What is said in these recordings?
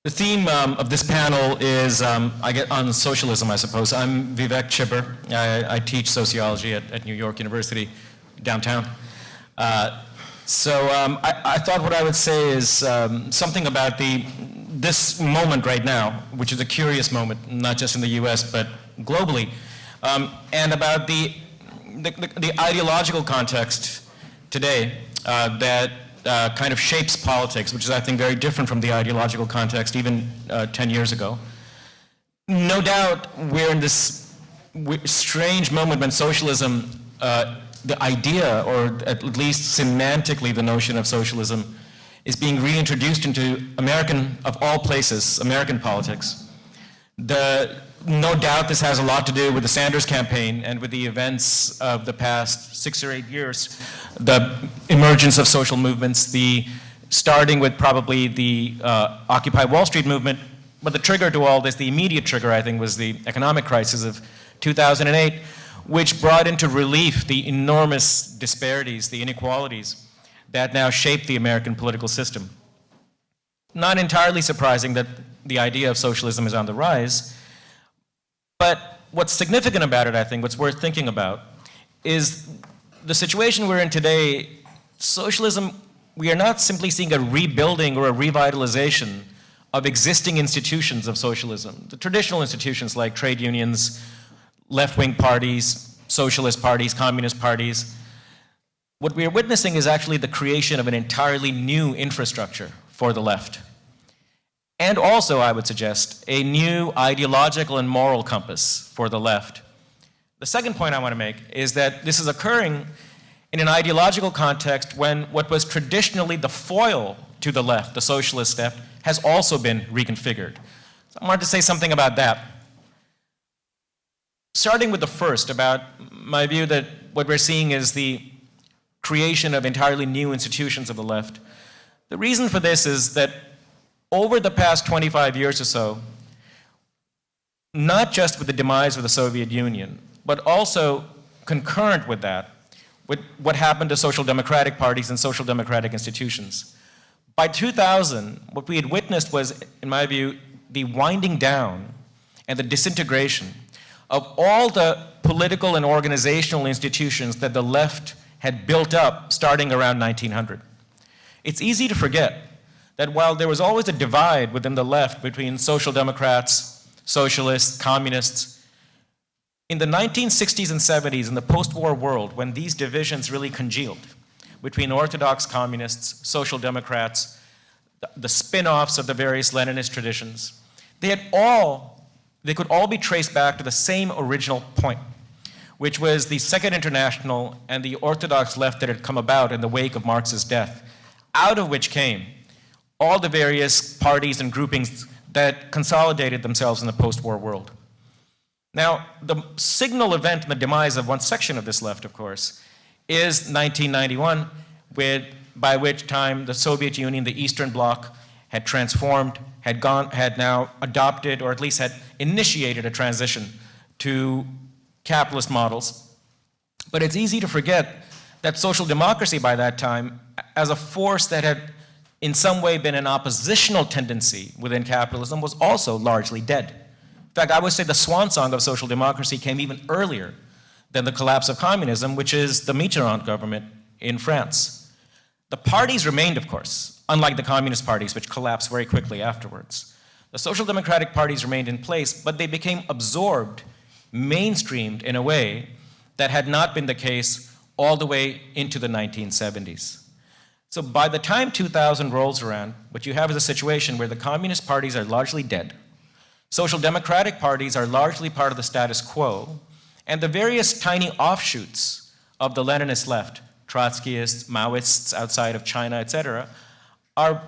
The theme of this panel is on socialism, I suppose. I'm Vivek Chibber. I teach sociology at New York University downtown. So I thought what I would say is something about this moment right now, which is a curious moment, not just in the US, but globally, and about the ideological context today that kind of shapes politics, which is, I think, very different from the ideological context even 10 years ago. No doubt we're in this strange moment when socialism, the idea, or at least semantically the notion of socialism, is being reintroduced into American, of all places, American politics. No doubt this has a lot to do with the Sanders campaign and with the events of the past 6 or 8 years, the emergence of social movements, starting with probably the Occupy Wall Street movement, but the trigger to all this, the immediate trigger, I think, was the economic crisis of 2008, which brought into relief the enormous disparities, the inequalities that now shape the American political system. Not entirely surprising that the idea of socialism is on the rise, but what's significant about it, I think, what's worth thinking about, is the situation we're in today. Socialism, we are not simply seeing a rebuilding or a revitalization of existing institutions of socialism. The traditional institutions like trade unions, left-wing parties, socialist parties, communist parties. What we are witnessing is actually the creation of an entirely new infrastructure for the left. And also, I would suggest, a new ideological and moral compass for the left. The second point I want to make is that this is occurring in an ideological context when what was traditionally the foil to the left, the socialist left, has also been reconfigured. So I wanted to say something about that. Starting with the first, about my view that what we're seeing is the creation of entirely new institutions of the left. The reason for this is that over the past 25 years or so, not just with the demise of the Soviet Union, but also concurrent with that, with what happened to social democratic parties and social democratic institutions. By 2000, what we had witnessed was, in my view, the winding down and the disintegration of all the political and organizational institutions that the left had built up starting around 1900. It's easy to forget that while there was always a divide within the left between social democrats, socialists, communists, in the 1960s and 70s, in the post-war world, when these divisions really congealed between orthodox communists, social democrats, the spin-offs of the various Leninist traditions, they could all be traced back to the same original point, which was the Second International and the orthodox left that had come about in the wake of Marx's death, out of which came all the various parties and groupings that consolidated themselves in the post-war world. Now, the signal event in the demise of one section of this left, of course, is 1991, by which time the Soviet Union, the Eastern Bloc, had transformed, had now adopted, or at least had initiated a transition to capitalist models. But it's easy to forget that social democracy by that time, as a force that had in some way been an oppositional tendency within capitalism, was also largely dead. In fact, I would say the swan song of social democracy came even earlier than the collapse of communism, which is the Mitterrand government in France. The parties remained, of course, unlike the communist parties, which collapsed very quickly afterwards. The social democratic parties remained in place, but they became absorbed, mainstreamed in a way that had not been the case all the way into the 1970s. So by the time 2000 rolls around, what you have is a situation where the communist parties are largely dead, social democratic parties are largely part of the status quo, and the various tiny offshoots of the Leninist left, Trotskyists, Maoists outside of China, etc., are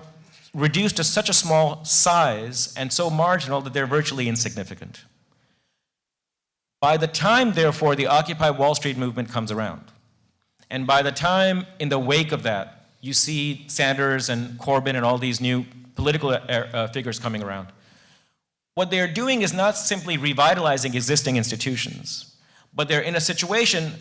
reduced to such a small size and so marginal that they're virtually insignificant. By the time, therefore, the Occupy Wall Street movement comes around, and by the time in the wake of that, you see Sanders and Corbyn and all these new political figures coming around, what they're doing is not simply revitalizing existing institutions, but they're in a situation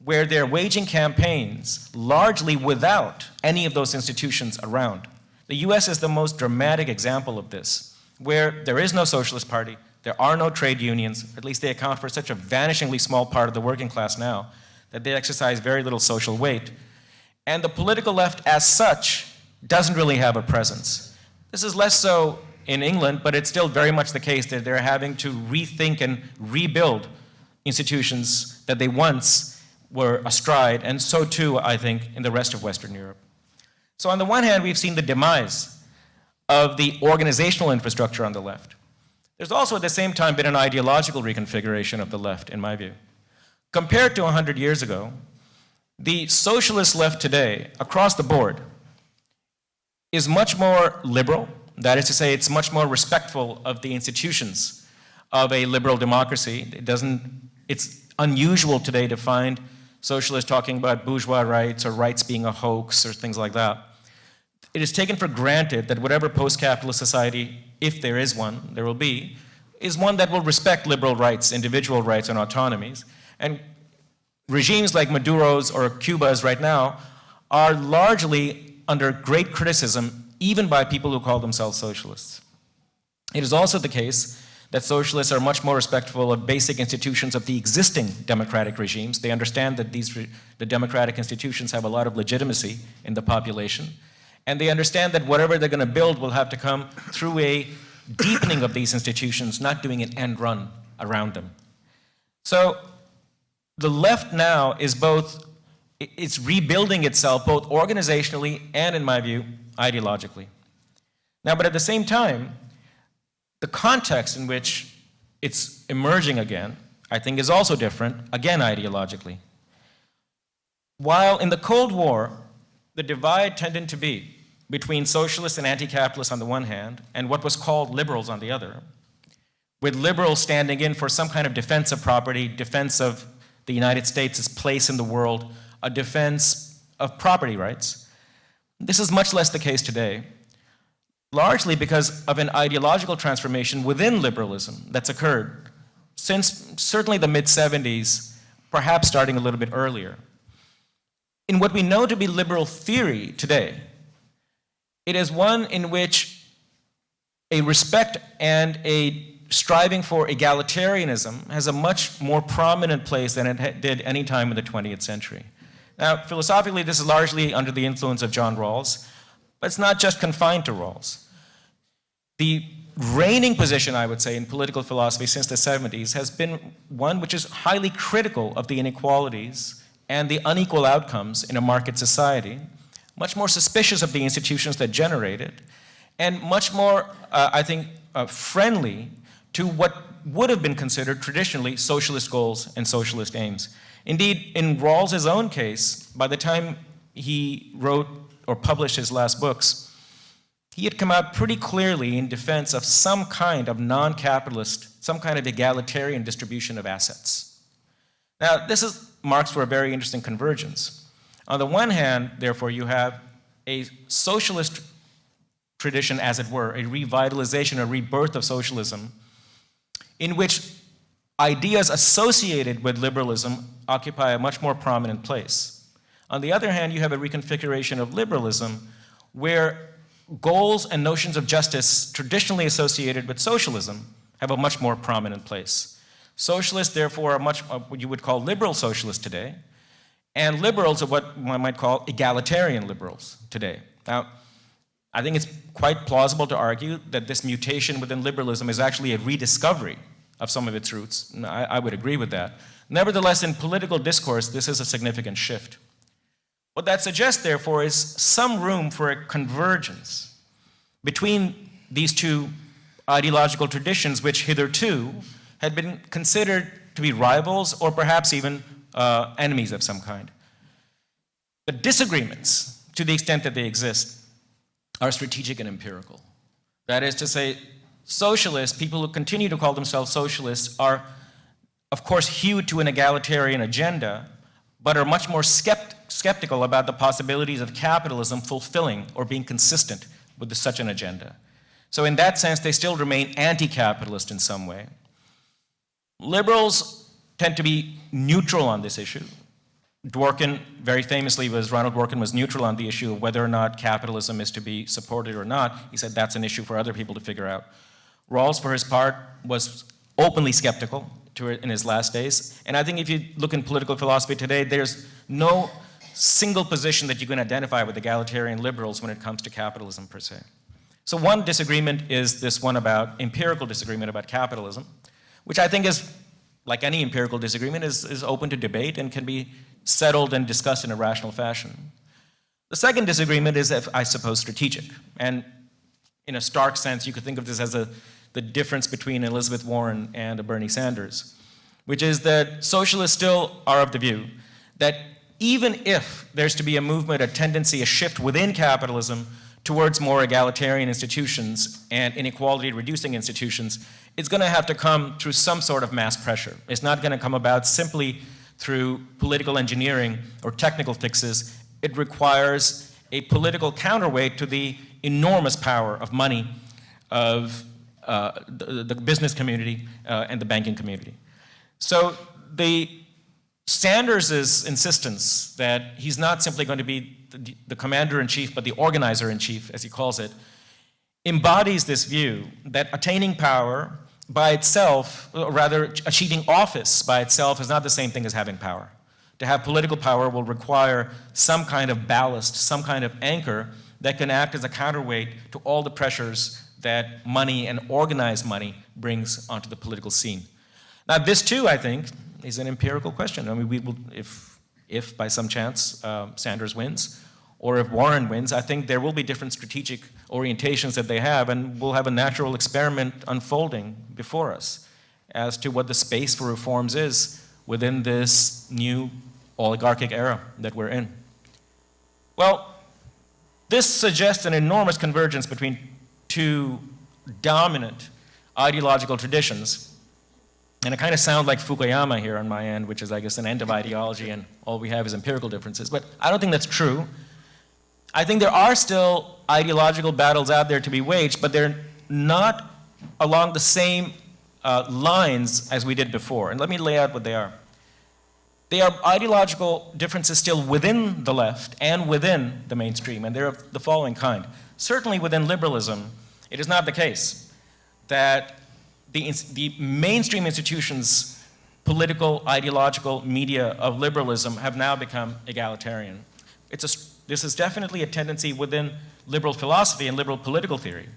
where they're waging campaigns largely without any of those institutions around. The US is the most dramatic example of this. where there is no socialist party, there are no trade unions, or at least they account for such a vanishingly small part of the working class now, that they exercise very little social weight. And the political left as such doesn't really have a presence. This is less so in England, but it's still very much the case that they're having to rethink and rebuild institutions that they once were astride, and so too, I think, in the rest of Western Europe. So on the one hand, we've seen the demise of the organizational infrastructure on the left. There's also at the same time been an ideological reconfiguration of the left, in my view. Compared to 100 years ago, the socialist left today, across the board, is much more liberal. That is to say, it's much more respectful of the institutions of a liberal democracy. It's unusual today to find socialists talking about bourgeois rights or rights being a hoax or things like that. It is taken for granted that whatever post-capitalist society, if there is one, there will be, is one that will respect liberal rights, individual rights, and autonomies. And regimes like Maduro's or Cuba's right now are largely under great criticism, even by people who call themselves socialists. It is also the case that socialists are much more respectful of basic institutions of the existing democratic regimes. They understand that the democratic institutions have a lot of legitimacy in the population, and they understand that whatever they're going to build will have to come through a deepening of these institutions, not doing an end run around them. So the left now is it's rebuilding itself both organizationally and, in my view, ideologically. Now, but at the same time, the context in which it's emerging again, I think, is also different, again, ideologically. While in the Cold War, the divide tended to be between socialists and anti-capitalists on the one hand, and what was called liberals on the other, with liberals standing in for some kind of defense of property, defense of the United States' place in the world, a defense of property rights. This is much less the case today, largely because of an ideological transformation within liberalism that's occurred since certainly the mid-70s, perhaps starting a little bit earlier. In what we know to be liberal theory today, it is one in which a respect and a striving for egalitarianism has a much more prominent place than it did any time in the 20th century. Now, philosophically, this is largely under the influence of John Rawls, but it's not just confined to Rawls. The reigning position, I would say, in political philosophy since the 70s has been one which is highly critical of the inequalities and the unequal outcomes in a market society, much more suspicious of the institutions that generate it, and much more, I think, friendly to what would have been considered traditionally socialist goals and socialist aims. Indeed, in Rawls' own case, by the time he wrote or published his last books, he had come out pretty clearly in defense of some kind of non-capitalist, some kind of egalitarian distribution of assets. Now, this marks for a very interesting convergence. On the one hand, therefore, you have a socialist tradition, as it were, a revitalization, a rebirth of socialism, in which ideas associated with liberalism occupy a much more prominent place. On the other hand, you have a reconfiguration of liberalism where goals and notions of justice traditionally associated with socialism have a much more prominent place. Socialists, therefore, are what you would call liberal socialists today, and liberals are what one might call egalitarian liberals today. Now, I think it's quite plausible to argue that this mutation within liberalism is actually a rediscovery of some of its roots. I would agree with that. Nevertheless, in political discourse, this is a significant shift. What that suggests, therefore, is some room for a convergence between these two ideological traditions, which hitherto had been considered to be rivals or perhaps even enemies of some kind. The disagreements, to the extent that they exist, are strategic and empirical. That is to say, socialists, people who continue to call themselves socialists, are, of course, hewed to an egalitarian agenda, but are much more skeptical about the possibilities of capitalism fulfilling or being consistent with such an agenda. So in that sense, they still remain anti-capitalist in some way. Liberals tend to be neutral on this issue. Dworkin, very famously, Ronald Dworkin was neutral on the issue of whether or not capitalism is to be supported or not. He said that's an issue for other people to figure out. Rawls, for his part, was openly skeptical in his last days. And I think if you look in political philosophy today, there's no single position that you can identify with egalitarian liberals when it comes to capitalism per se. So one disagreement is this one about empirical disagreement about capitalism, which I think is, like any empirical disagreement, is open to debate and can be settled and discussed in a rational fashion. The second disagreement is, I suppose, strategic. And in a stark sense, you could think of this as the difference between Elizabeth Warren and a Bernie Sanders, which is that socialists still are of the view that even if there's to be a movement, a tendency, a shift within capitalism towards more egalitarian institutions and inequality-reducing institutions, it's going to have to come through some sort of mass pressure. It's not going to come about simply through political engineering or technical fixes. It requires a political counterweight to the enormous power of money, of the business community and the banking community. So Sanders' insistence that he's not simply going to be the commander-in-chief, but the organizer-in-chief, as he calls it, embodies this view that attaining power by itself, or rather achieving office by itself, is not the same thing as having power. To have political power will require some kind of ballast, some kind of anchor that can act as a counterweight to all the pressures that money and organized money brings onto the political scene. Now, this too, I think, is an empirical question. I mean, we will, if by some chance Sanders wins, or if Warren wins, I think there will be different strategic orientations that they have, and we'll have a natural experiment unfolding before us as to what the space for reforms is within this new oligarchic era that we're in. Well, this suggests an enormous convergence between two dominant ideological traditions. And I kind of sound like Fukuyama here on my end, which is, I guess, an end of ideology and all we have is empirical differences. But I don't think that's true. I think there are still ideological battles out there to be waged, but they're not along the same lines as we did before. And let me lay out what they are. They are ideological differences still within the left and within the mainstream, and they're of the following kind. Certainly within liberalism, it is not the case that the mainstream institutions, political, ideological media of liberalism have now become egalitarian. This is definitely a tendency within liberal philosophy and liberal political theory.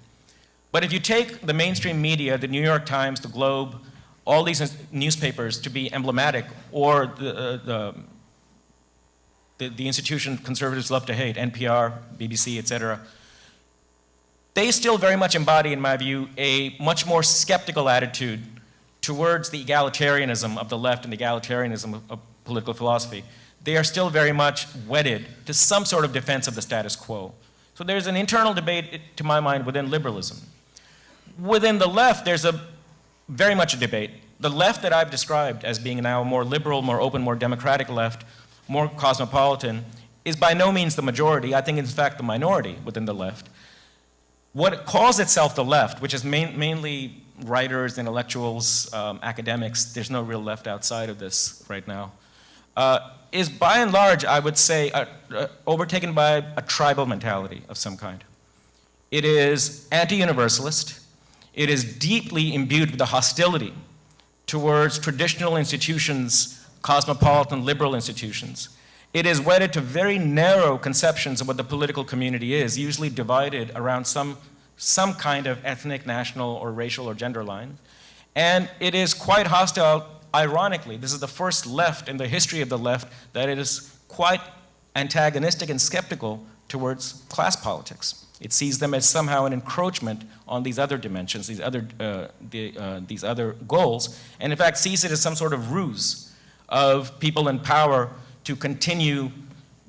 But if you take the mainstream media, the New York Times, the Globe, all these newspapers to be emblematic, or the institution conservatives love to hate, NPR, BBC, etc., they still very much embody, in my view, a much more skeptical attitude towards the egalitarianism of the left and the egalitarianism of political philosophy. They are still very much wedded to some sort of defense of the status quo. So there's an internal debate, to my mind, within liberalism. Within the left, there's very much a debate. The left that I've described as being now a more liberal, more open, more democratic left, more cosmopolitan, is by no means the majority. I think, in fact, the minority within the left. What calls itself the left, which is mainly writers, intellectuals, academics, there's no real left outside of this right now, is by and large, I would say, overtaken by a tribal mentality of some kind. It is anti-universalist. It is deeply imbued with the hostility towards traditional institutions, cosmopolitan liberal institutions. It is wedded to very narrow conceptions of what the political community is, usually divided around some kind of ethnic, national, or racial or gender line. And it is quite hostile, ironically. This is the first left in the history of the left that it is quite antagonistic and skeptical towards class politics. It sees them as somehow an encroachment on these other dimensions, these other goals, and in fact sees it as some sort of ruse of people in power to continue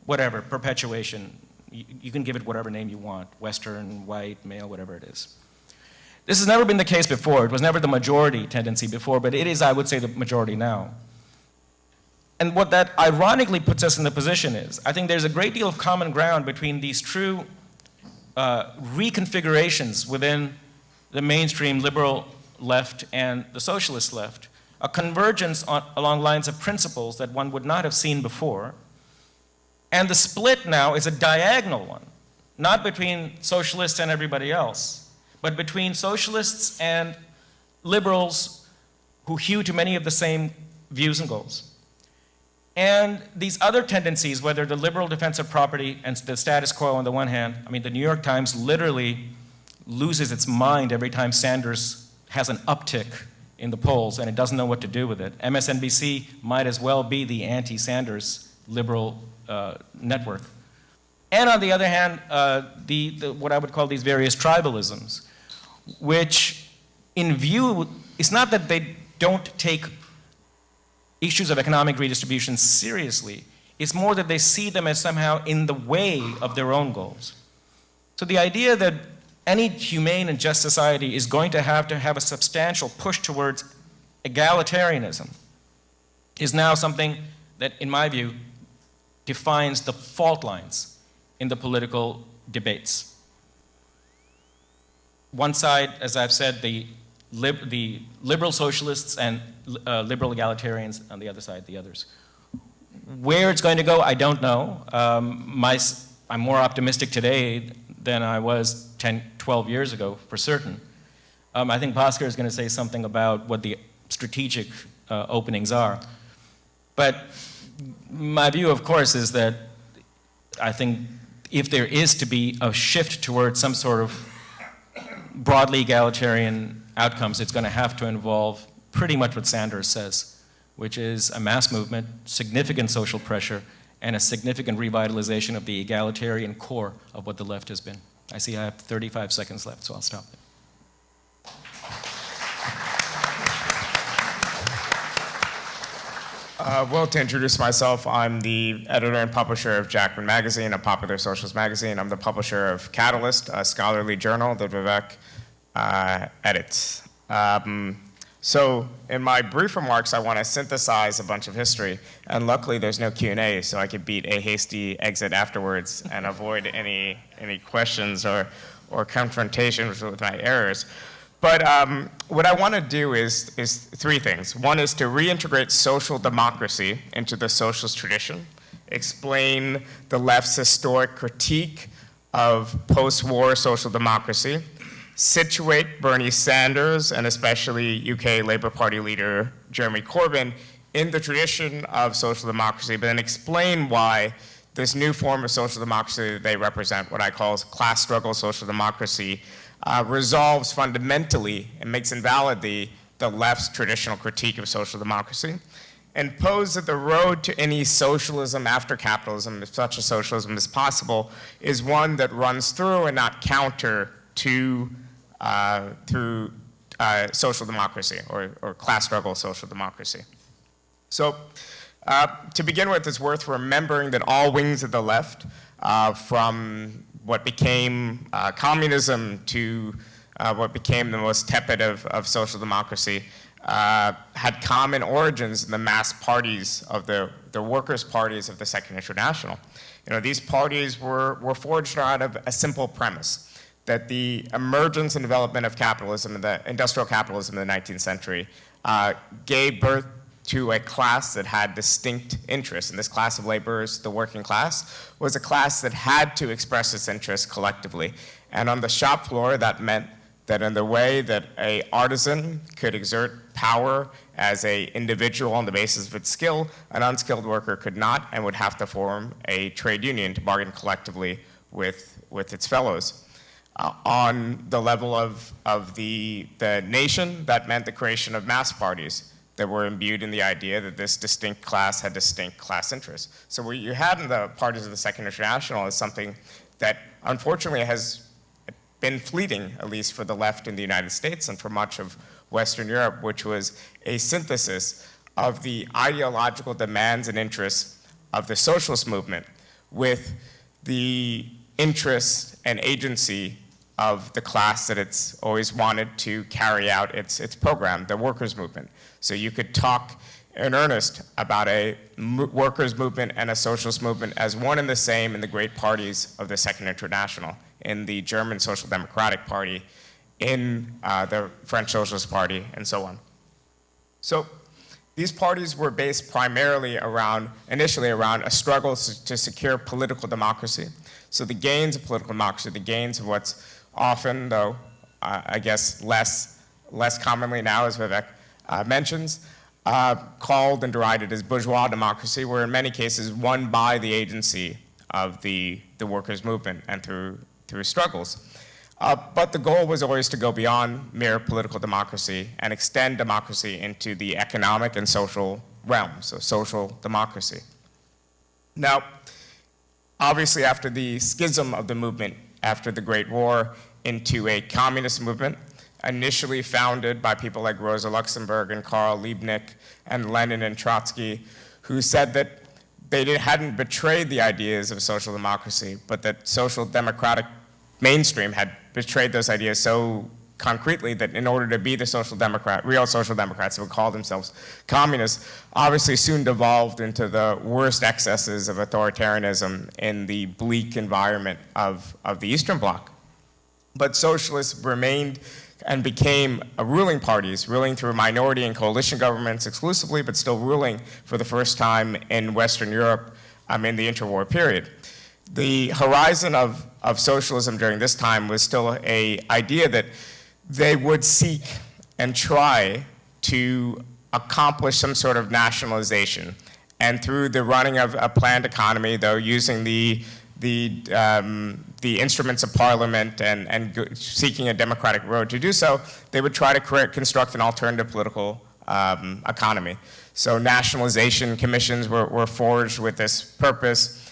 whatever, perpetuation. You can give it whatever name you want, Western, white, male, whatever it is. This has never been the case before. It was never the majority tendency before, but it is, I would say, the majority now. And what that ironically puts us in the position is, I think there's a great deal of common ground between these true reconfigurations within the mainstream liberal left and the socialist left, a convergence along lines of principles that one would not have seen before. And the split now is a diagonal one, not between socialists and everybody else, but between socialists and liberals who hew to many of the same views and goals. And these other tendencies, whether the liberal defense of property and the status quo on the one hand, I mean, the New York Times literally loses its mind every time Sanders has an uptick in the polls and it doesn't know what to do with it. MSNBC might as well be the anti-Sanders liberal network. And on the other hand, what I would call these various tribalisms, which in view, it's not that they don't take issues of economic redistribution seriously, it's more that they see them as somehow in the way of their own goals. So the idea that any humane and just society is going to have a substantial push towards egalitarianism is now something that, in my view, defines the fault lines in the political debates. One side, as I've said, the liberal socialists and liberal egalitarians, on the other side, the others. Where it's going to go, I don't know. I'm more optimistic today than I was 10, 12 years ago, for certain. I think Bhaskar is going to say something about what the strategic openings are. But my view, of course, is that I think if there is to be a shift towards some sort of broadly egalitarian outcomes, it's going to have to involve pretty much what Sanders says, which is a mass movement, significant social pressure, and a significant revitalization of the egalitarian core of what the left has been. I see I have 35 seconds left, so I'll stop there. Well, to introduce myself, I'm the editor and publisher of Jacobin magazine, a popular socialist magazine. I'm the publisher of Catalyst, a scholarly journal that Vivek edits. So in my brief remarks, I want to synthesize a bunch of history, and luckily there's no Q&A, so I could beat a hasty exit afterwards and avoid any questions or confrontations with my errors. But what I want to do is three things. One is to reintegrate social democracy into the socialist tradition, explain the left's historic critique of post-war social democracy, situate Bernie Sanders and especially UK Labour Party leader Jeremy Corbyn in the tradition of social democracy, but then explain why this new form of social democracy that they represent, what I call class struggle social democracy, resolves fundamentally and makes invalid the left's traditional critique of social democracy, and pose that the road to any socialism after capitalism, if such a socialism is possible, is one that runs through and not counter to through social democracy or class struggle social democracy. So to begin with, it's worth remembering that all wings of the left, from what became communism to what became the most tepid of social democracy, had common origins in the mass parties of the workers' parties of the Second International. You know, these parties were forged out of a simple premise, that the emergence and development of capitalism, and the industrial capitalism in the 19th century, gave birth to a class that had distinct interests. And this class of laborers, the working class, was a class that had to express its interests collectively. And on the shop floor, that meant that in the way that an artisan could exert power as an individual on the basis of its skill, an unskilled worker could not and would have to form a trade union to bargain collectively with its fellows. On the level of the nation, that meant the creation of mass parties that were imbued in the idea that this distinct class had distinct class interests. So what you had in the parties of the Second International is something that unfortunately has been fleeting, at least for the left in the United States and for much of Western Europe, which was a synthesis of the ideological demands and interests of the socialist movement with the interests and agency of the class that it's always wanted to carry out its program, the workers' movement. So you could talk in earnest about a workers' movement and a socialist movement as one and the same in the great parties of the Second International, in the German Social Democratic Party, in the French Socialist Party, and so on. So these parties were based primarily initially around a struggle to secure political democracy. So the gains of political democracy, the gains of what's often, though I guess less commonly now, as Vivek mentions, called and derided as bourgeois democracy, were in many cases won by the agency of the workers' movement and through struggles. But the goal was always to go beyond mere political democracy and extend democracy into the economic and social realm, so social democracy. Now, obviously after the schism of the movement, after the Great War, into a communist movement, initially founded by people like Rosa Luxemburg and Karl Liebknecht and Lenin and Trotsky, who said that they hadn't betrayed the ideas of social democracy, but that social democratic mainstream had betrayed those ideas so concretely that in order to be the real social democrats who would call themselves communists, obviously soon devolved into the worst excesses of authoritarianism in the bleak environment of the Eastern Bloc. But socialists remained and became ruling parties, ruling through minority and coalition governments exclusively, but still ruling for the first time in Western Europe in the interwar period. The horizon of socialism during this time was still an idea that they would seek and try to accomplish some sort of nationalization. And through the running of a planned economy, though, using the instruments of parliament and seeking a democratic road to do so, they would try to construct an alternative political economy. So nationalization commissions were forged with this purpose.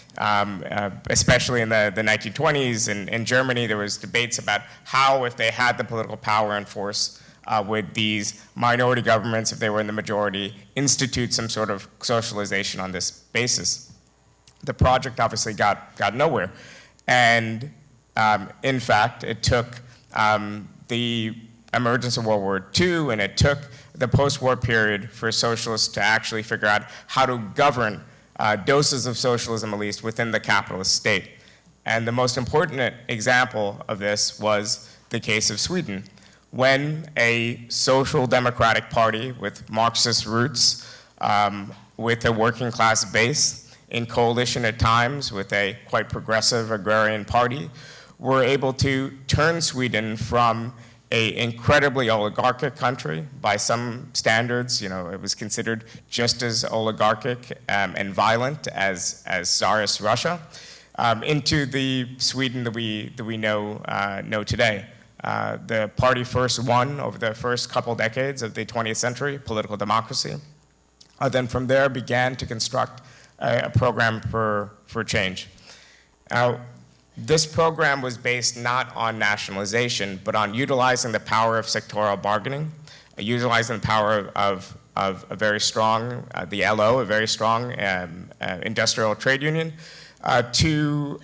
Especially in the 1920s in Germany, there was debates about how, if they had the political power and force, would these minority governments, if they were in the majority, institute some sort of socialization on this basis. The project obviously got nowhere. And in fact, it took the emergence of World War II, and it took the post-war period for socialists to actually figure out how to govern doses of socialism, at least, within the capitalist state. And the most important example of this was the case of Sweden, when a social democratic party with Marxist roots, with a working class base, in coalition at times with a quite progressive agrarian party, were able to turn Sweden from an incredibly oligarchic country. By some standards, it was considered just as oligarchic and violent as Tsarist Russia, into the Sweden that we know today. The party first won over the first couple decades of the 20th century, political democracy. Then from there began to construct a program for change. Now, this program was based not on nationalization, but on utilizing the power of sectoral bargaining, utilizing the power of a very strong, the LO, a very strong industrial trade union, to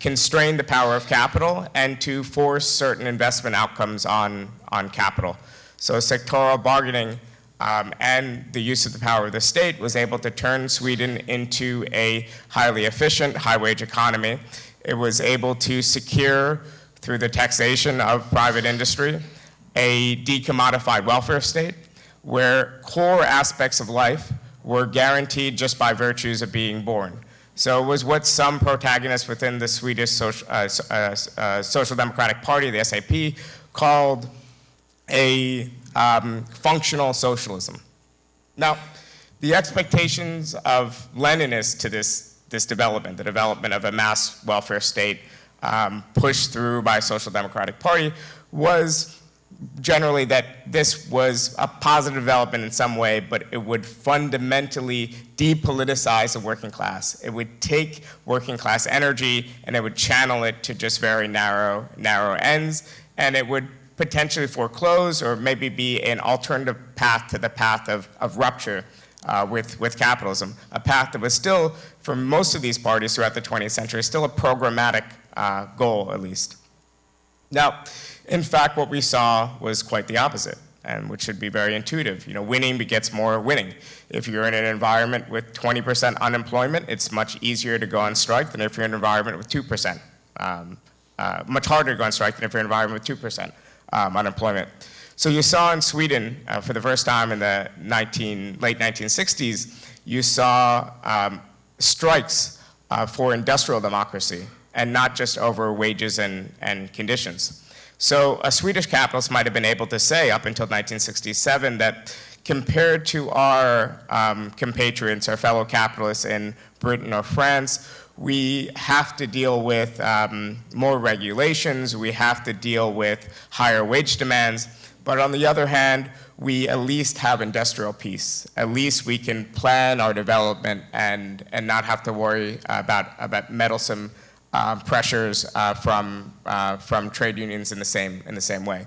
constrain the power of capital and to force certain investment outcomes on capital. So sectoral bargaining and the use of the power of the state was able to turn Sweden into a highly efficient, high-wage economy. It was able to secure, through the taxation of private industry, a decommodified welfare state where core aspects of life were guaranteed just by virtues of being born. So it was what some protagonists within the Swedish Social Democratic Party, the SAP, called a functional socialism. Now, the expectations of Leninists to this development, the development of a mass welfare state pushed through by a Social Democratic Party, was generally that this was a positive development in some way, but it would fundamentally depoliticize the working class. It would take working class energy and it would channel it to just very narrow ends, and it would potentially foreclose or maybe be an alternative path to the path of rupture with capitalism, a path that was still, for most of these parties throughout the 20th century, still a programmatic goal, at least. Now, in fact, what we saw was quite the opposite, and which should be very intuitive. Winning begets more winning. If you're in an environment with 20% unemployment, it's much easier to go on strike than if you're in an environment with 2%. Much harder to go on strike than if you're in an environment with 2% unemployment. So you saw in Sweden, for the first time in the late 1960s, you saw strikes for industrial democracy, and not just over wages and conditions. So a Swedish capitalist might have been able to say up until 1967 that compared to our compatriots, our fellow capitalists in Britain or France, we have to deal with more regulations, we have to deal with higher wage demands, but on the other hand, we at least have industrial peace. At least we can plan our development and not have to worry about meddlesome pressures from trade unions in the same way.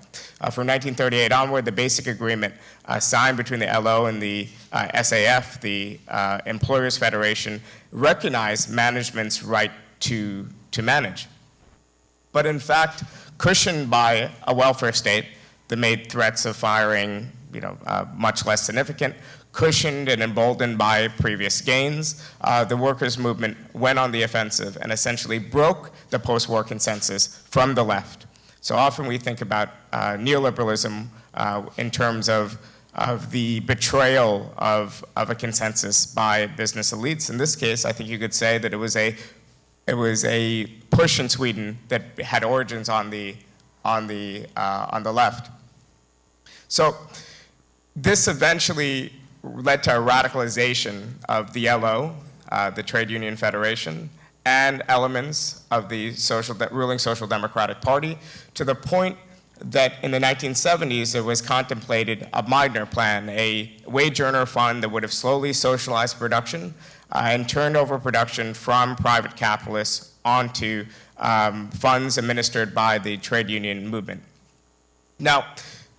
From 1938 onward, the Basic Agreement signed between the LO and the SAF, the Employers Federation, recognized management's right to manage. But in fact, cushioned by a welfare state that made threats of firing much less significant, cushioned and emboldened by previous gains, the workers' movement went on the offensive and essentially broke the post-war consensus from the left. So often we think about neoliberalism in terms of the betrayal of a consensus by business elites. In this case, I think you could say that it was a push in Sweden that had origins on the left. So this eventually led to a radicalization of the LO, the Trade Union Federation, and elements of the ruling Social Democratic Party, to the point that in the 1970s it was contemplated a Meidner plan, a wage earner fund that would have slowly socialized production and turned over production from private capitalists onto funds administered by the trade union movement. Now,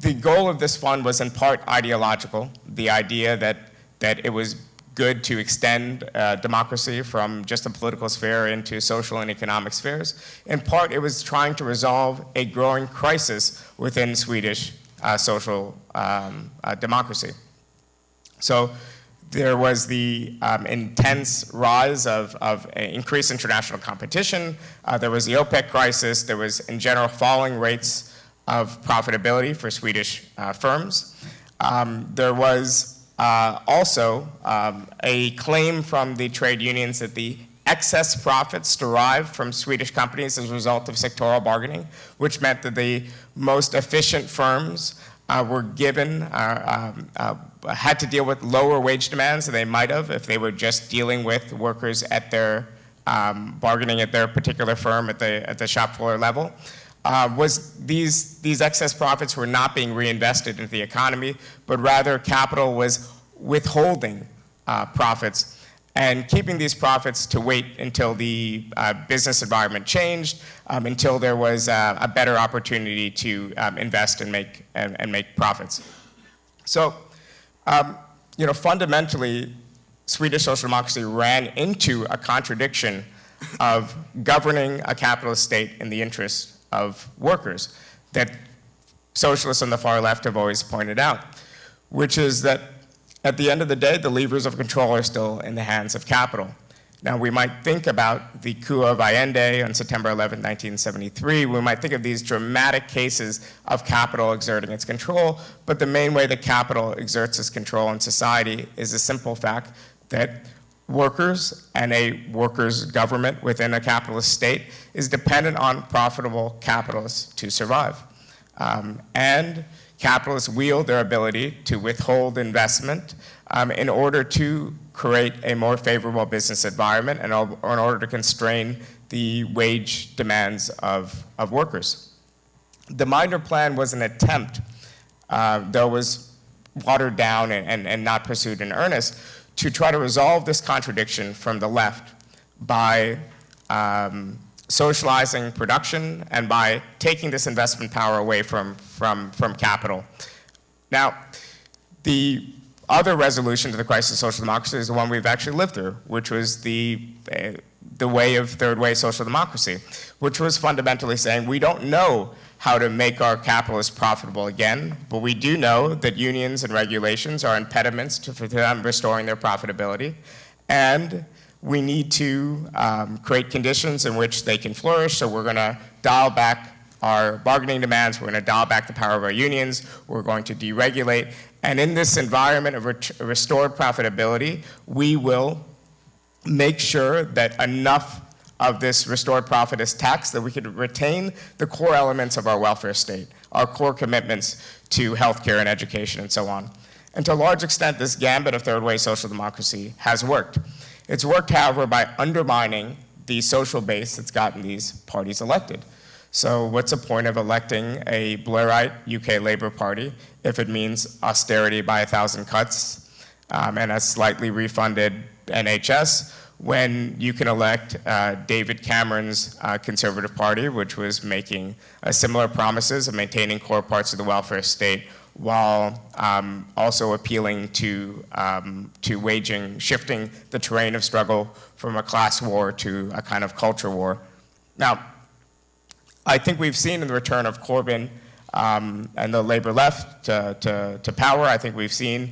the goal of this fund was in part ideological, the idea that it was good to extend democracy from just the political sphere into social and economic spheres. In part, it was trying to resolve a growing crisis within Swedish social democracy. So there was the intense rise of increased international competition. There was the OPEC crisis. There was, in general, falling rates of profitability for Swedish firms. There was also a claim from the trade unions that the excess profits derived from Swedish companies as a result of sectoral bargaining, which meant that the most efficient firms were given, had to deal with lower wage demands than they might have if they were just dealing with workers at their, bargaining at their particular firm at the shop floor level. Was these excess profits were not being reinvested into the economy, but rather capital was withholding profits and keeping these profits to wait until the business environment changed, until there was a better opportunity to invest and make profits. So, fundamentally, Swedish social democracy ran into a contradiction of governing a capitalist state in the interests of workers that socialists on the far left have always pointed out, which is that at the end of the day, the levers of control are still in the hands of capital. Now, we might think about the coup of Allende on September 11, 1973. We might think of these dramatic cases of capital exerting its control, but the main way that capital exerts its control in society is the simple fact that workers and a workers' government within a capitalist state is dependent on profitable capitalists to survive. And capitalists wield their ability to withhold investment in order to create a more favorable business environment and in order to constrain the wage demands of workers. The Meidner Plan was an attempt, though it was watered down and not pursued in earnest, to try to resolve this contradiction from the left by socializing production and by taking this investment power away from capital. Now, the other resolution to the crisis of social democracy is the one we've actually lived through, which was the way of third way social democracy, which was fundamentally saying we don't know how to make our capitalists profitable again, but we do know that unions and regulations are impediments to them restoring their profitability, and we need to create conditions in which they can flourish, so we're going to dial back our bargaining demands, we're going to dial back the power of our unions, we're going to deregulate, and in this environment of restored profitability, we will make sure that enough of this restored profit as tax, that we could retain the core elements of our welfare state, our core commitments to healthcare and education and so on. And to a large extent, this gambit of third way social democracy has worked. It's worked, however, by undermining the social base that's gotten these parties elected. So what's the point of electing a Blairite UK Labour Party if it means austerity by 1,000 cuts and a slightly refunded NHS, when you can elect David Cameron's Conservative Party, which was making similar promises of maintaining core parts of the welfare state while also appealing to shifting the terrain of struggle from a class war to a kind of culture war. Now, I think we've seen in the return of Corbyn and the Labour left to power, I think we've seen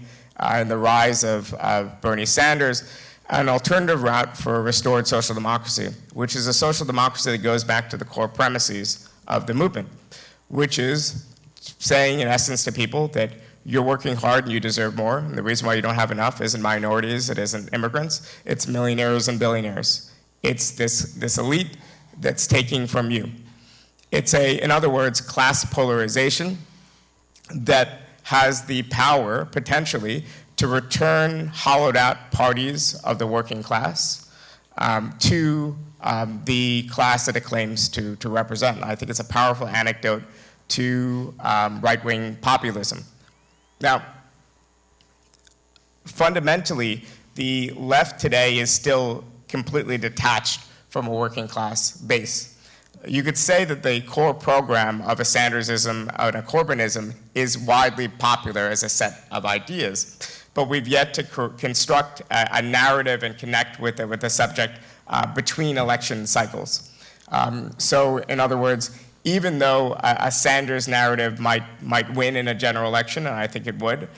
in the rise of Bernie Sanders an alternative route for a restored social democracy, which is a social democracy that goes back to the core premises of the movement, which is saying, in essence, to people that you're working hard and you deserve more, and the reason why you don't have enough isn't minorities, it isn't immigrants, it's millionaires and billionaires. It's this elite that's taking from you. It's in other words, class polarization that has the power, potentially, to return hollowed out parties of the working class to the class that it claims to represent. And I think it's a powerful anecdote to right-wing populism. Now, fundamentally, the left today is still completely detached from a working class base. You could say that the core program of a Sandersism and a Corbynism is widely popular as a set of ideas, but we've yet to construct a narrative and connect with the subject between election cycles. So, in other words, even though a Sanders narrative might win in a general election, and I think it would,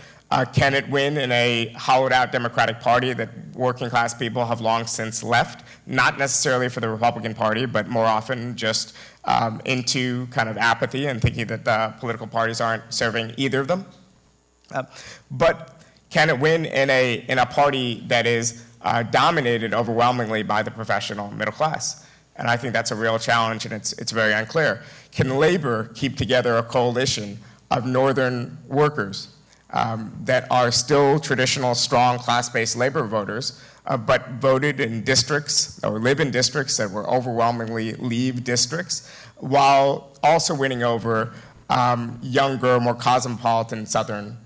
can it win in a hollowed-out Democratic Party that working-class people have long since left, not necessarily for the Republican Party, but more often just into kind of apathy and thinking that the political parties aren't serving either of them? But can it win in a party that is dominated overwhelmingly by the professional middle class? And I think that's a real challenge, and it's very unclear. Can Labor keep together a coalition of northern workers that are still traditional, strong, class-based labor voters, but voted in districts or live in districts that were overwhelmingly leave districts, while also winning over younger, more cosmopolitan southern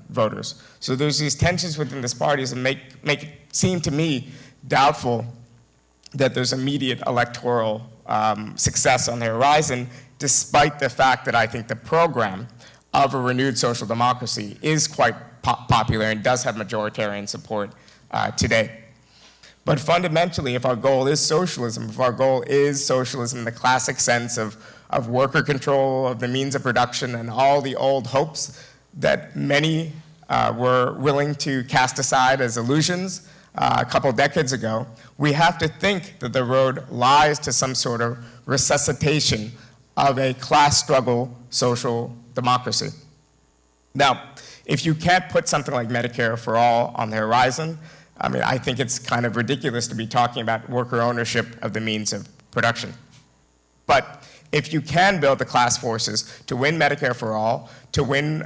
voters? So there's these tensions within these parties that make it seem to me doubtful that there's immediate electoral success on the horizon, despite the fact that I think the program of a renewed social democracy is quite popular and does have majoritarian support today. But fundamentally, if our goal is socialism, in the classic sense of worker control, of the means of production, and all the old hopes that many were willing to cast aside as illusions a couple decades ago, we have to think that the road lies to some sort of resuscitation of a class struggle social democracy. Now, if you can't put something like Medicare for all on the horizon, I mean, I think it's kind of ridiculous to be talking about worker ownership of the means of production. But if you can build the class forces to win Medicare for all, to win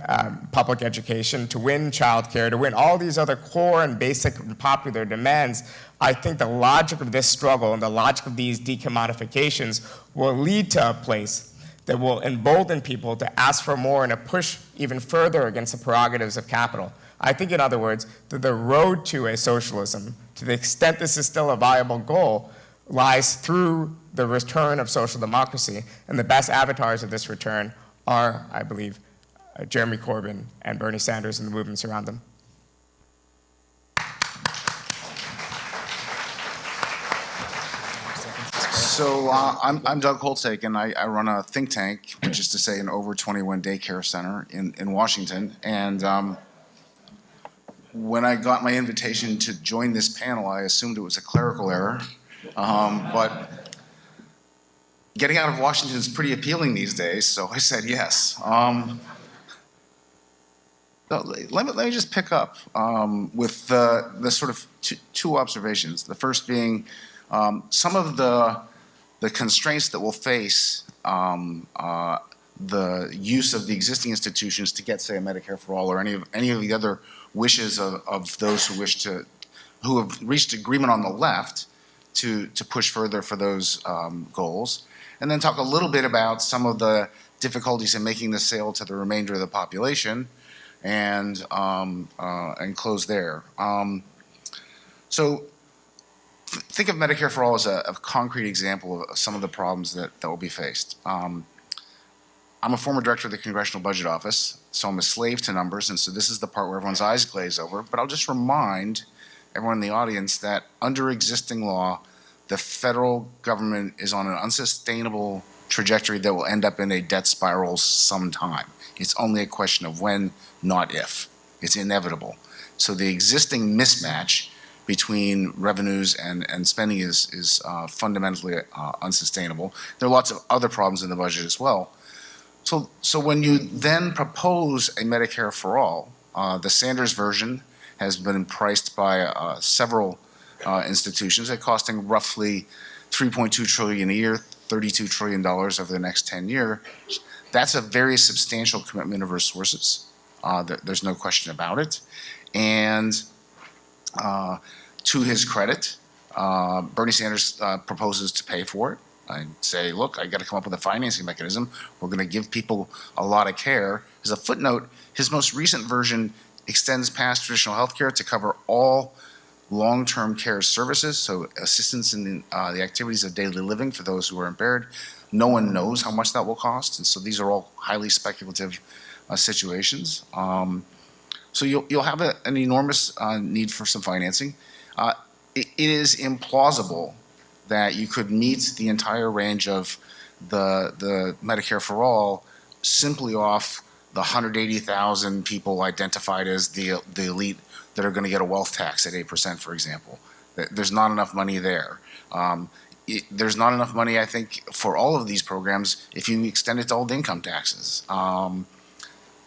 public education, to win childcare, to win all these other core and basic and popular demands, I think the logic of this struggle and the logic of these decommodifications will lead to a place that will embolden people to ask for more and to push even further against the prerogatives of capital. I think, in other words, that the road to a socialism, to the extent this is still a viable goal, lies through the return of social democracy. And the best avatars of this return are, I believe, Jeremy Corbyn and Bernie Sanders and the movements around them. So I'm Doug Holtz-Eakin. I run a think tank, which is to say an over 21 daycare center in Washington. And when I got my invitation to join this panel, I assumed it was a clerical error. But getting out of Washington is pretty appealing these days, so I said yes. Let me just pick up with the sort of two observations. The first being Some of the constraints that we'll face the use of the existing institutions to get, say, a Medicare for all, or any of the other wishes of those who have reached agreement on the left to push further for those goals, and then talk a little bit about some of the difficulties in making the sale to the remainder of the population, and close there. So think of Medicare for all as a concrete example of some of the problems that will be faced. I'm a former director of the Congressional Budget Office, so I'm a slave to numbers, and so this is the part where everyone's eyes glaze over. But I'll just remind everyone in the audience that under existing law, the federal government is on an unsustainable trajectory that will end up in a debt spiral sometime. It's only a question of when, not if. It's inevitable. So the existing mismatch between revenues and spending is fundamentally unsustainable. There are lots of other problems in the budget as well. So when you then propose a Medicare for all, the Sanders version has been priced by several institutions at costing roughly $3.2 trillion a year, $32 trillion over the next 10 years. That's a very substantial commitment of resources. There's no question about it. And to his credit, Bernie Sanders proposes to pay for it. I say, look, I got to come up with a financing mechanism. We're going to give people a lot of care. As a footnote, his most recent version extends past traditional health care to cover all long-term care services, so assistance in the activities of daily living for those who are impaired. No one knows how much that will cost, and so these are all highly speculative situations. So you'll have an enormous need for some financing. It is implausible that you could meet the entire range of the Medicare for all simply off the 180,000 people identified as the elite that are going to get a wealth tax at 8%, for example. There's not enough money there. There's not enough money, I think, for all of these programs if you extend it to all the income taxes.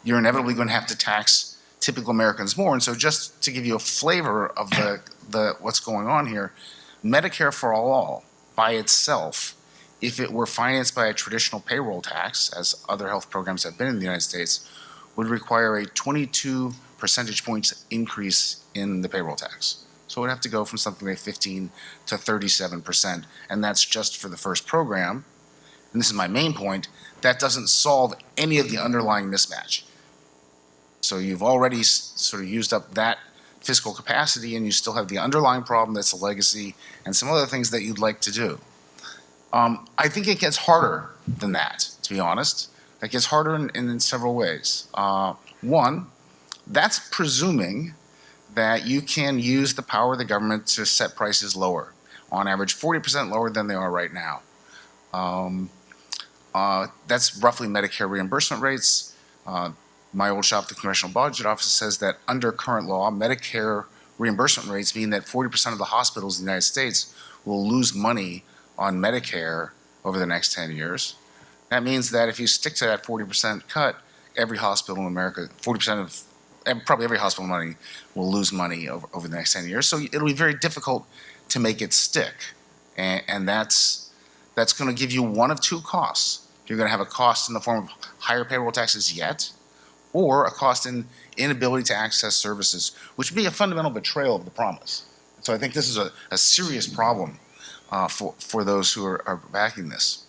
You're inevitably going to have to tax typical Americans more. And so just to give you a flavor of the what's going on here, Medicare for all by itself, if it were financed by a traditional payroll tax, as other health programs have been in the United States, would require a 22 percentage points increase in the payroll tax. So it would have to go from something like 15 to 37%, and that's just for the first program. And this is my main point, that doesn't solve any of the underlying mismatch. So you've already sort of used up that fiscal capacity, and you still have the underlying problem that's a legacy and some other things that you'd like to do. I think it gets harder than that, to be honest. It gets harder in several ways. One, that's presuming that you can use the power of the government to set prices lower, on average 40% lower than they are right now. That's roughly Medicare reimbursement rates. My old shop, the Congressional Budget Office, says that under current law, Medicare reimbursement rates mean that 40% of the hospitals in the United States will lose money on Medicare over the next 10 years. That means that if you stick to that 40% cut, every hospital in America, 40% of probably every hospital money will lose money over the next 10 years. So it'll be very difficult to make it stick. And that's going to give you one of two costs. You're going to have a cost in the form of higher payroll taxes yet, or a cost in inability to access services, which would be a fundamental betrayal of the promise. So I think this is a serious problem for those who are backing this.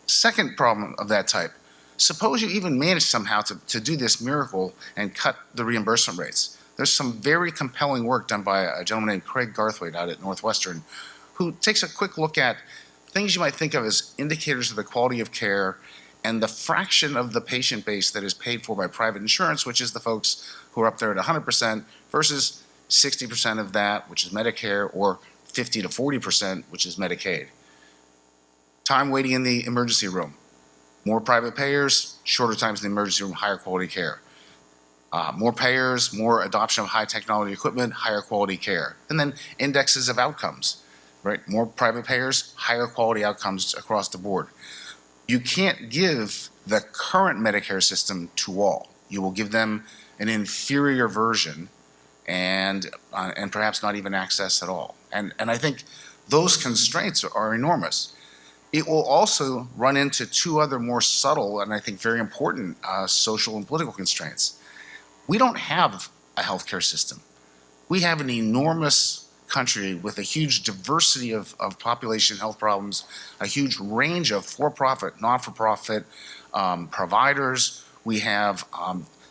Second problem of that type, suppose you even manage somehow to do this miracle and cut the reimbursement rates. There's some very compelling work done by a gentleman named Craig Garthwaite out at Northwestern, who takes a quick look at things you might think of as indicators of the quality of care and the fraction of the patient base that is paid for by private insurance, which is the folks who are up there at 100%, versus 60% of that, which is Medicare, or 50 to 40%, which is Medicaid. Time waiting in the emergency room. More private payers, shorter times in the emergency room, higher quality care. More payers, more adoption of high technology equipment, higher quality care. And then indexes of outcomes, right? More private payers, higher quality outcomes across the board. You can't give the current Medicare system to all. You will give them an inferior version and perhaps not even access at all. And I think those constraints are enormous. It will also run into two other more subtle and I think very important social and political constraints. We don't have a healthcare system. We have an enormous country with a huge diversity of population health problems, a huge range of for-profit, not-for-profit providers. We have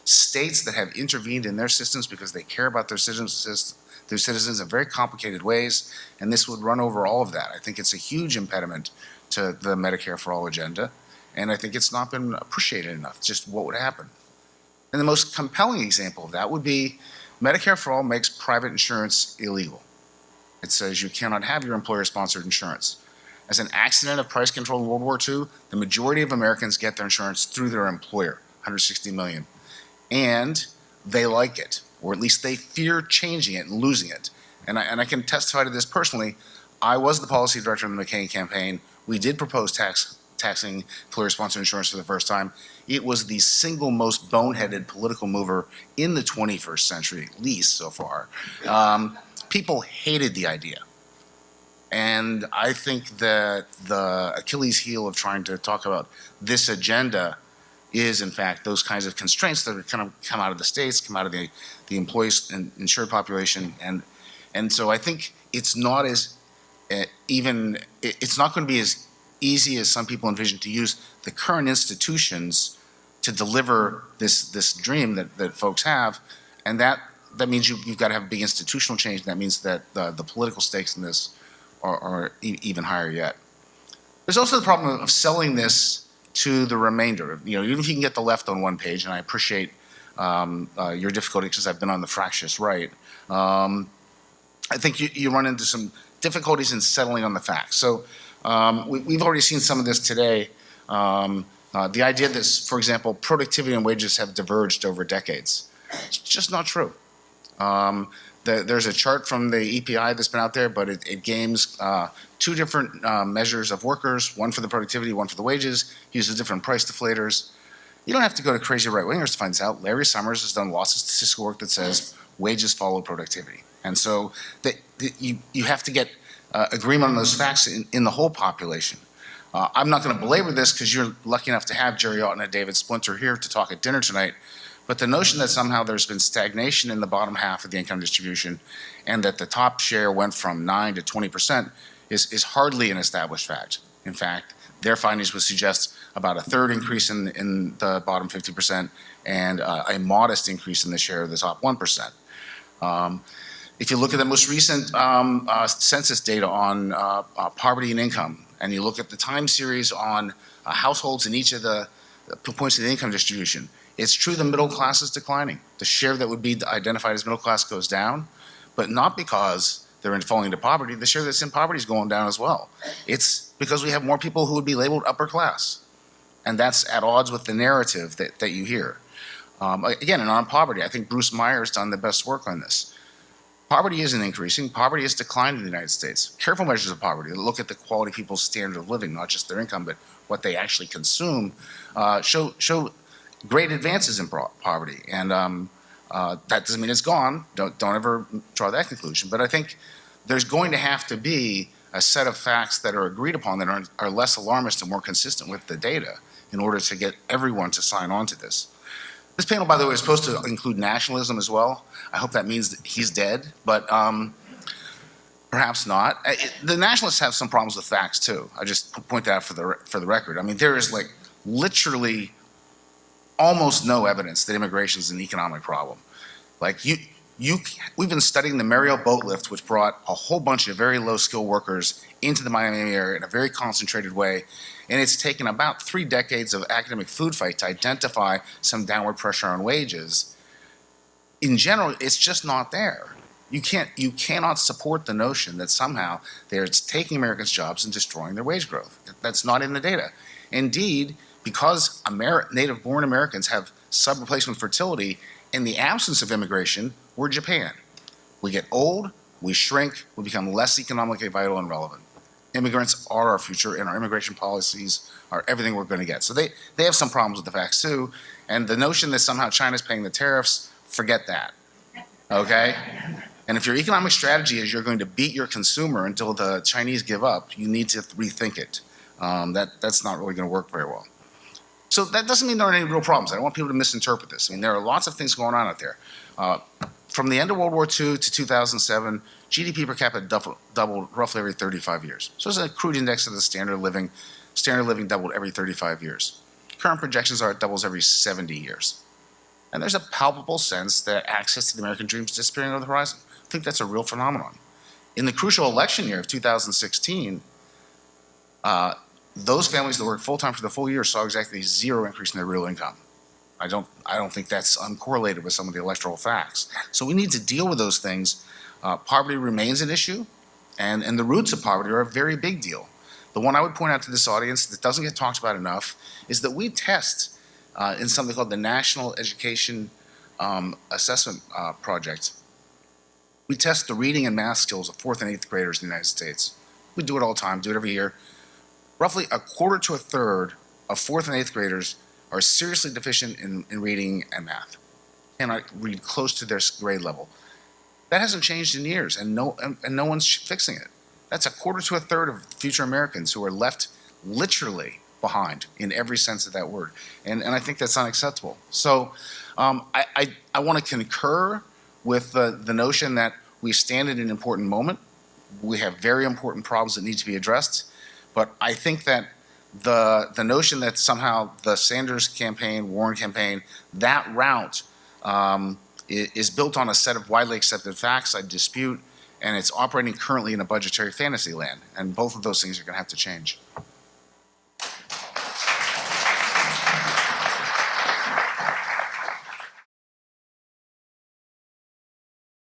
states that have intervened in their systems because they care about their citizens in very complicated ways, and this would run over all of that. I think it's a huge impediment to the Medicare for All agenda, and I think it's not been appreciated enough, just what would happen. And the most compelling example of that would be Medicare for All makes private insurance illegal. It says you cannot have your employer-sponsored insurance. As an accident of price control in World War II, the majority of Americans get their insurance through their employer, 160 million. And they like it, or at least they fear changing it and losing it. And I can testify to this personally. I was the policy director in the McCain campaign. We did propose taxing employer-sponsored insurance for the first time. It was the single most boneheaded political mover in the 21st century, at least so far. People hated the idea. And I think that the Achilles heel of trying to talk about this agenda is, in fact, those kinds of constraints that are kind of come out of the states, come out of the employees and insured population. And so I think it's not as it's not going to be as easy as some people envision to use the current institutions to deliver this dream that folks have. And that means you've got to have a big institutional change. That means that the political stakes in this are even higher yet. There's also the problem of selling this to the remainder. Even if you can get the left on one page, and I appreciate your difficulty because I've been on the fractious right, I think you run into some difficulties in settling on the facts. So we've already seen some of this today. The idea that, for example, productivity and wages have diverged over decades. It's just not true. There's a chart from the EPI that's been out there, but it games two different measures of workers, one for the productivity, one for the wages, uses different price deflators. You don't have to go to crazy right-wingers to find this out. Larry Summers has done lots of statistical work that says wages follow productivity. And so you have to get agreement on those facts in the whole population. I'm not going to belabor this because you're lucky enough to have Jerry Otten and David Splinter here to talk at dinner tonight. But the notion that somehow there's been stagnation in the bottom half of the income distribution and that the top share went from 9 to 20% is hardly an established fact. In fact, their findings would suggest about a third increase in the bottom 50% and a modest increase in the share of the top 1%. If you look at the most recent census data on poverty and income, and you look at the time series on households in each of the points of the income distribution, it's true the middle class is declining. The share that would be identified as middle class goes down, but not because they're falling into poverty. The share that's in poverty is going down as well. It's because we have more people who would be labeled upper class. And that's at odds with the narrative that you hear. Again, and on poverty, I think Bruce Meyer's done the best work on this. Poverty isn't increasing. Poverty has declined in the United States. Careful measures of poverty that look at the quality of people's standard of living, not just their income, but what they actually consume, show great advances in poverty. And that doesn't mean it's gone. Don't ever draw that conclusion. But I think there's going to have to be a set of facts that are agreed upon that are less alarmist and more consistent with the data in order to get everyone to sign on to this. This panel, by the way, is supposed to include nationalism as well. I hope that means that he's dead, but perhaps not. The nationalists have some problems with facts too. I just point that out for the record. I mean, there is like literally almost no evidence that immigration is an economic problem. Like we've been studying the Mariel boat lift, which brought a whole bunch of very low-skilled workers into the Miami area in a very concentrated way. And it's taken about 3 decades of academic food fight to identify some downward pressure on wages. In general, it's just not there. You cannot support the notion that somehow they're taking Americans' jobs and destroying their wage growth. That's not in the data. Indeed, because native-born Americans have sub-replacement fertility, in the absence of immigration, we're Japan. We get old, we shrink, we become less economically vital and relevant. Immigrants are our future, and our immigration policies are everything we're going to get. So they have some problems with the facts too, and the notion that somehow China's paying the tariffs, forget that, okay? And if your economic strategy is you're going to beat your consumer until the Chinese give up, you need to rethink it. That's not really going to work very well. So that doesn't mean there aren't any real problems. I don't want people to misinterpret this. I mean, there are lots of things going on out there. From the end of World War II to 2007, GDP per capita doubled roughly every 35 years. So it's a crude index of the standard of living. Standard of living doubled every 35 years. Current projections are it doubles every 70 years. And there's a palpable sense that access to the American dream is disappearing over the horizon. I think that's a real phenomenon. In the crucial election year of 2016, those families that worked full-time for the full year saw exactly zero increase in their real income. I don't think that's uncorrelated with some of the electoral facts. So we need to deal with those things. Poverty remains an issue, and the roots of poverty are a very big deal. The one I would point out to this audience that doesn't get talked about enough is that we test in something called the National Education Assessment Project. We test the reading and math skills of 4th and 8th graders in the United States. We do it all the time, do it every year. Roughly a quarter to a third of 4th and 8th graders are seriously deficient in reading and math, cannot read close to their grade level. That hasn't changed in years, and no one's fixing it. That's a quarter to a third of future Americans who are left literally behind in every sense of that word, and I think that's unacceptable. So I want to concur with the notion that we stand at an important moment. We have very important problems that need to be addressed, but I think that the notion that somehow the Sanders campaign, Warren campaign, that route is built on a set of widely accepted facts, I dispute, and it's operating currently in a budgetary fantasy land, and both of those things are going to have to change.